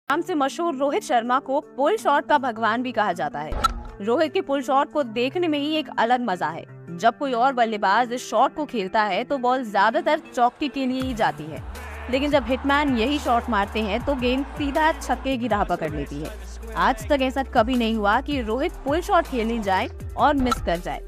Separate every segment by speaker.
Speaker 1: नाम से मशहूर रोहित शर्मा को पुल शॉट का भगवान भी कहा जाता है। रोहित के पुल शॉट को देखने में ही एक अलग मजा है। जब कोई और बल्लेबाज इस शॉट को खेलता है तो बॉल ज्यादातर चौके के लिए ही जाती है, लेकिन जब हिटमैन यही शॉट मारते हैं तो गेंद सीधा छक्के की राह पकड़ लेती है। आज तक ऐसा कभी नहीं हुआ कि रोहित पुल शॉट खेलने जाए और मिस कर जाए।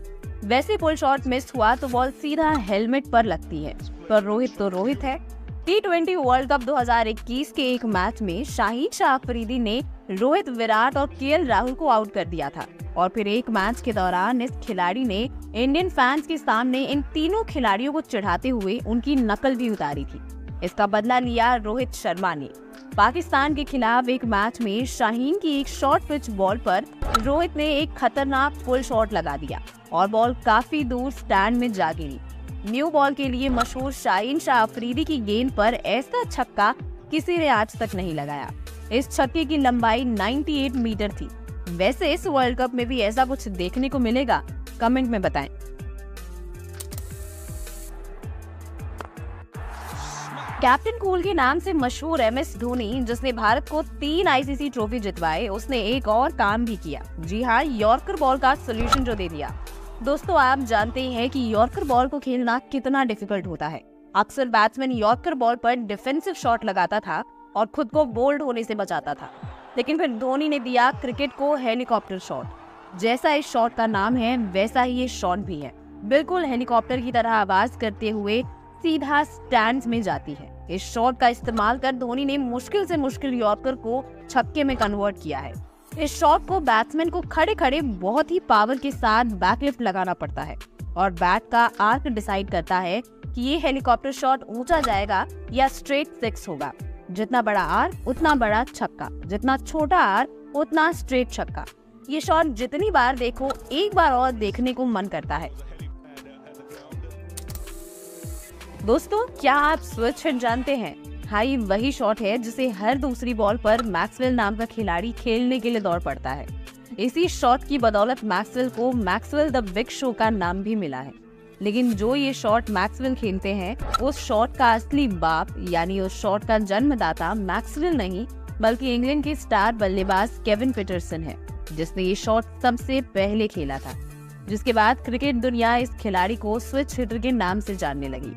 Speaker 1: वैसे पुल शॉट मिस हुआ तो बॉल सीधा हेलमेट पर लगती है, पर रोहित तो रोहित है। T20 वर्ल्ड कप 2021 के एक मैच में शाहीन शाह अफरीदी ने रोहित, विराट और केएल राहुल को आउट कर दिया था, और फिर एक मैच के दौरान इस खिलाड़ी ने इंडियन फैंस के सामने इन तीनों खिलाड़ियों को चिढ़ाते हुए उनकी नकल भी उतारी थी। इसका बदला लिया रोहित शर्मा ने। पाकिस्तान के खिलाफ एक मैच में शाहीन की एक शॉर्ट पिच बॉल पर रोहित ने एक खतरनाक पुल शॉट लगा दिया और बॉल काफी दूर स्टैंड में जा गिरी। न्यू बॉल के लिए मशहूर शाहीन शाह अफरीदी की गेंद पर ऐसा छक्का किसी ने आज तक नहीं लगाया। इस छक्के की लंबाई 98 मीटर थी। वैसे इस वर्ल्ड कप में भी ऐसा कुछ देखने को मिलेगा? कमेंट में बताएं। कैप्टन कूल के नाम से मशहूर MS धोनी, जिसने भारत को 3 ICC ट्रॉफी जितवाए, उसने एक और काम भी किया। जी हाँ, यॉर्कर बॉल का सोल्यूशन जो दे दिया। दोस्तों, आप जानते हैं कि यॉर्कर बॉल को खेलना कितना डिफिकल्ट होता है। अक्सर बैट्समैन यॉर्कर बॉल पर डिफेंसिव शॉट लगाता था और खुद को बोल्ड होने से बचाता था, लेकिन फिर धोनी ने दिया क्रिकेट को हेलीकॉप्टर शॉट। जैसा इस शॉट का नाम है वैसा ही ये शॉट भी है। बिल्कुल हेलीकॉप्टर की तरह आवाज करते हुए सीधा स्टैंड्स में जाती है। इस शॉट का इस्तेमाल कर धोनी ने मुश्किल से मुश्किल यॉर्कर को छक्के में कन्वर्ट किया है। इस शॉट को बैट्समैन को खड़े खड़े बहुत ही पावर के साथ बैकलिफ्ट लगाना पड़ता है, और बैट का आर्क डिसाइड करता है कि ये हेलीकॉप्टर शॉट ऊंचा जाएगा या स्ट्रेट सिक्स होगा। जितना बड़ा आर्क उतना बड़ा छक्का, जितना छोटा आर्क उतना स्ट्रेट छक्का। ये शॉट जितनी बार देखो एक बार और देखने को मन करता है। दोस्तों, क्या आप स्विच हिट जानते हैं? हाँ, ये वही शॉट है जिसे हर दूसरी बॉल पर मैक्सवेल नाम का खिलाड़ी खेलने के लिए दौड़ पड़ता है। इसी शॉट की बदौलत मैक्सवेल को मैक्सवेल द बिग शो का नाम भी मिला है। लेकिन जो ये शॉट मैक्सवेल खेलते हैं, उस शॉट का असली बाप यानी उस शॉट का जन्मदाता मैक्सवेल नहीं, बल्कि इंग्लैंड के स्टार बल्लेबाज केविन पीटरसन है, जिसने ये शॉट सबसे पहले खेला था। जिसके बाद क्रिकेट दुनिया इस खिलाड़ी को स्विच हिटर के नाम से जानने लगी।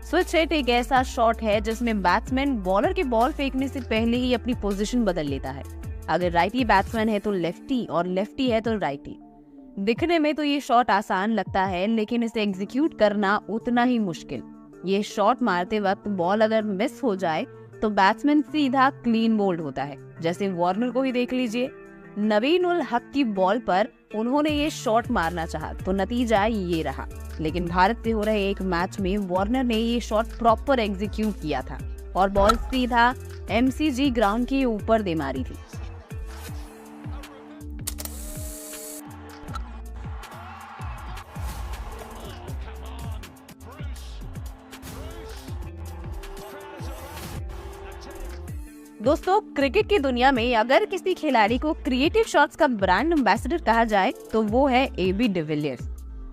Speaker 1: स्विच हिट एक ऐसा शॉट है जिसमें बैट्समैन बॉलर के बॉल फेंकने से पहले ही अपनी पोजीशन बदल लेता है। अगर राइटी बैट्समैन है तो लेफ्टी और लेफ्टी है तो राइटी। दिखने में तो ये शॉट आसान लगता है, लेकिन इसे एग्जीक्यूट करना उतना ही मुश्किल। ये शॉट मारते वक्त बॉल अगर मिस हो जाए तो बैट्समैन सीधा क्लीन बोल्ड होता है। जैसे वार्नर को ही देख लीजिए, नवीन उल हक की बॉल पर उन्होंने ये शॉट मारना चाहा तो नतीजा ये रहा। लेकिन भारत से हो रहे एक मैच में वार्नर ने ये शॉट प्रॉपर एग्जीक्यूट किया था और बॉल सीधा MCG ग्राउंड के ऊपर दे मारी थी। दोस्तों, क्रिकेट की दुनिया में अगर किसी खिलाड़ी को क्रिएटिव शॉट्स का ब्रांड एम्बेसडर कहा जाए तो वो है AB डिविलियर्स।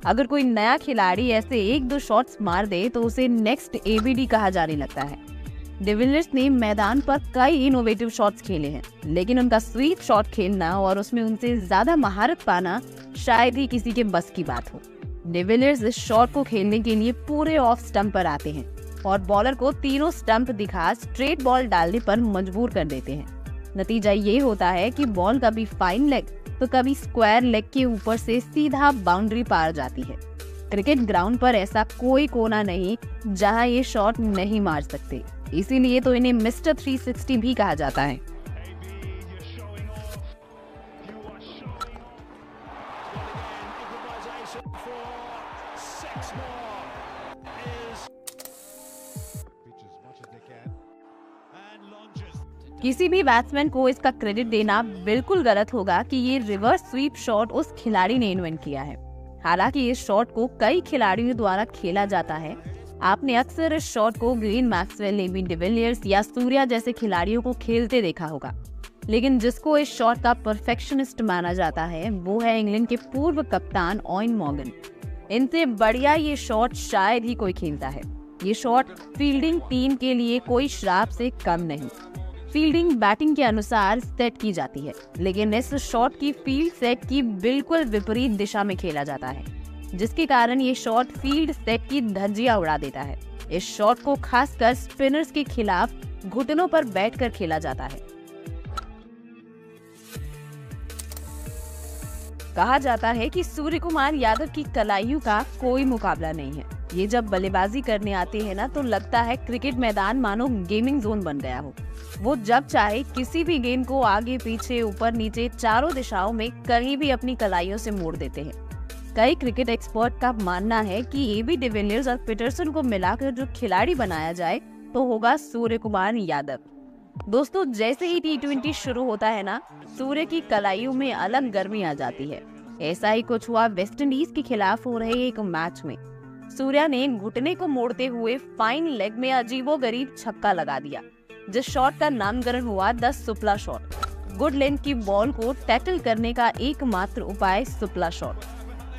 Speaker 1: अगर कोई नया खिलाड़ी ऐसे 1-2 शॉट्स मार दे तो उसे नेक्स्ट ABD कहा जाने लगता है। डिविलियर्स ने मैदान पर कई इनोवेटिव शॉट्स खेले हैं, लेकिन उनका स्वीप शॉट खेलना और उसमें उनसे ज्यादा महारत पाना शायद ही किसी के बस की बात हो। डिविलियर्स इस शॉट को खेलने के लिए पूरे ऑफ स्टंप पर आते हैं और बॉलर को तीनों स्टंप दिखा स्ट्रेट बॉल डालने पर मजबूर कर देते हैं। नतीजा ये होता है कि बॉल कभी फाइन लेग तो कभी स्क्वायर लेग के ऊपर से सीधा बाउंड्री पार जाती है। क्रिकेट ग्राउंड पर ऐसा कोई कोना नहीं जहां ये शॉट नहीं मार सकते, इसीलिए तो इन्हें मिस्टर 360 भी कहा जाता है। किसी भी बैट्समैन को इसका क्रेडिट देना बिल्कुल गलत होगा कि ये रिवर्स स्वीप शॉट उस खिलाड़ी ने इन्वेंट किया है। हालांकि इस शॉट को कई खिलाड़ियों द्वारा खेला जाता है। आपने अक्सर इस शॉट को ग्लेन मैक्सवेल, AB डिविलियर्स या सूर्या जैसे खिलाड़ियों को खेलते देखा होगा, लेकिन जिसको इस शॉट का परफेक्शनिस्ट माना जाता है वो है इंग्लैंड के पूर्व कप्तान ओवेन मॉर्गन। इनसे बढ़िया ये शॉट शायद ही कोई खेलता है। ये शॉट फील्डिंग टीम के लिए कोई श्राप से कम नहीं। फील्डिंग बैटिंग के अनुसार सेट की जाती है, लेकिन इस शॉट की फील्ड सेट की बिल्कुल विपरीत दिशा में खेला जाता है, जिसके कारण ये शॉट फील्ड सेट की धज्जियां उड़ा देता है। इस शॉट को खासकर स्पिनर्स के खिलाफ घुटनों पर बैठकर खेला जाता है। कहा जाता है कि सूर्य कुमार यादव की कलाइयों का कोई मुकाबला नहीं है। ये जब बल्लेबाजी करने आते हैं ना, तो लगता है क्रिकेट मैदान मानो गेमिंग जोन बन गया हो। वो जब चाहे किसी भी गेंद को आगे पीछे ऊपर नीचे चारों दिशाओं में कहीं भी अपनी कलाइयों से मोड़ देते हैं। कई क्रिकेट एक्सपर्ट का मानना है कि एबी डिविलियर्स और पीटरसन को मिलाकर जो खिलाड़ी बनाया जाए तो होगा सूर्य कुमार यादव। दोस्तों, जैसे ही T20 शुरू होता है ना, सूर्य की कलाइयों में अलग गर्मी आ जाती है। ऐसा ही कुछ हुआ वेस्टइंडीज के खिलाफ हो रहे एक मैच में। सूर्या ने घुटने को मोड़ते हुए फाइन लेग में अजीबोगरीब छक्का लगा दिया, जिस शॉट का नामकरण हुआ द सुपला शॉट। गुड लेंथ की बॉल को टैकल करने का एकमात्र उपाय सुपला शॉट।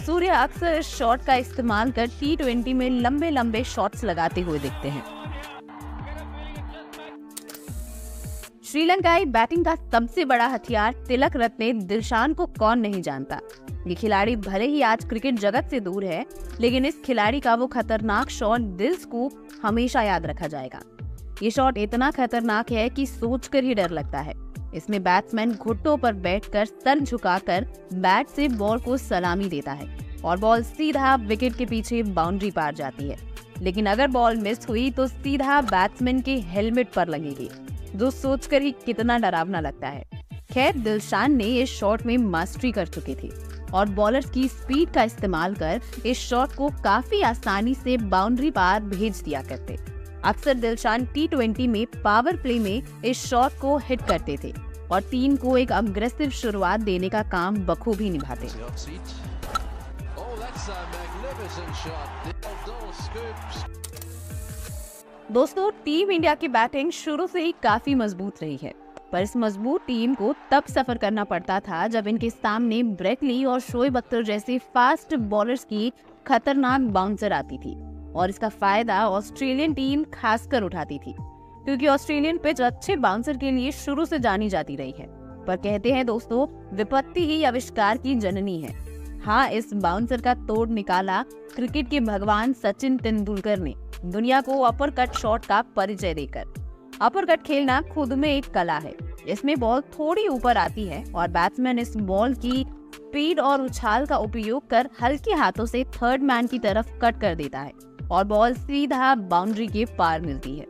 Speaker 1: सूर्य अक्सर इस शॉट का इस्तेमाल कर T20 में लंबे लंबे शॉट्स लगाते हुए दिखते हैं। श्रीलंकाई बैटिंग का सबसे बड़ा हथियार तिलक रत्ने दिलशान को कौन नहीं जानता। ये खिलाड़ी भले ही आज क्रिकेट जगत से दूर है, लेकिन इस खिलाड़ी का वो खतरनाक शॉट दिल स्कूप हमेशा याद रखा जाएगा। ये शॉट इतना खतरनाक है कि सोचकर ही डर लगता है। इसमें बैट्समैन घुटनों पर बैठकर सर झुकाकर बैट से बॉल को सलामी देता है और बॉल सीधा विकेट के पीछे बाउंड्री पार जाती है। लेकिन अगर बॉल मिस हुई तो सीधा बैट्समैन के हेलमेट पर लगेगी, जो सोचकर ही कितना डरावना लगता है। खैर, दिलशान ने इस शॉट में मास्टरी कर चुके थे और बॉलर्स की स्पीड का इस्तेमाल कर इस शॉट को काफी आसानी से बाउंड्री पार भेज दिया करते। अक्सर दिलशान T20 में पावर प्ले में इस शॉट को हिट करते थे और टीम को एक अग्रेसिव शुरुआत देने का काम बखूबी निभाते। दोस्तों, टीम इंडिया की बैटिंग शुरू से ही काफी मजबूत रही है, पर इस मजबूत टीम को तब सफर करना पड़ता था जब इनके सामने ब्रेकली और शोएब अख्तर जैसे फास्ट बॉलर्स की खतरनाक बाउंसर आती थी। और इसका फायदा ऑस्ट्रेलियन टीम खासकर उठाती थी, क्योंकि ऑस्ट्रेलियन पिच अच्छे बाउंसर के लिए शुरू से जानी जाती रही है। पर कहते हैं दोस्तों, विपत्ति ही आविष्कार की जननी है। हाँ, इस बाउंसर का तोड़ निकाला क्रिकेट के भगवान सचिन तेंदुलकर ने, दुनिया को अपर कट शॉट का परिचय देकर। अपर कट खेलना खुद में एक कला है। इसमें बॉल थोड़ी ऊपर आती है और बैट्समैन इस बॉल की स्पीड और उछाल का उपयोग कर हल्के हाथों से थर्ड मैन की तरफ कट कर देता है और बॉल सीधा बाउंड्री के पार मिलती है।